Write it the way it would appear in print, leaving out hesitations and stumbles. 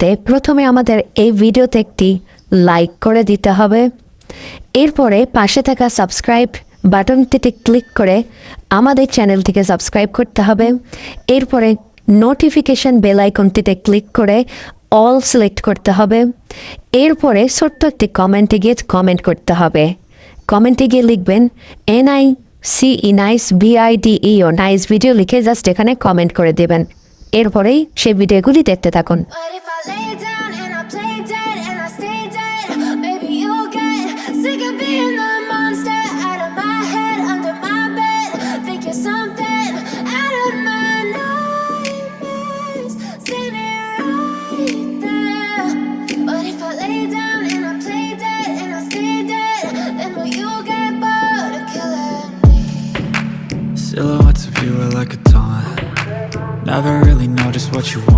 করতে প্রথমে আমাদের এই ভিডিওতে একটি লাইক করে দিতে হবে। এরপরে পাশে থাকা সাবস্ক্রাইব বাটনটিতে ক্লিক করে আমাদের চ্যানেলটিকে সাবস্ক্রাইব করতে হবে। এরপরে নোটিফিকেশন বেল আইকনটিতে ক্লিক করে অল সিলেক্ট করতে হবে। এরপরে ছোট্ট একটি কমেন্টে গিয়ে কমেন্ট করতে হবে। কমেন্টে গিয়ে লিখবেন NICE nice BIDEO nice video লিখে জাস্ট এখানে কমেন্ট করে দেবেন। এরপরেই সেই ভিডিওগুলি দেখতে থাকুন। But if I lay down and I play dead and I stay dead, maybe you'll get sick of being the monster out of my head, under my bed. Think you're something out of my nightmares, standing right there. But if I lay down and I play dead and I stay dead, then will you get bored of killing me? Silhouettes of you are like a taunt. Never really know just what you want.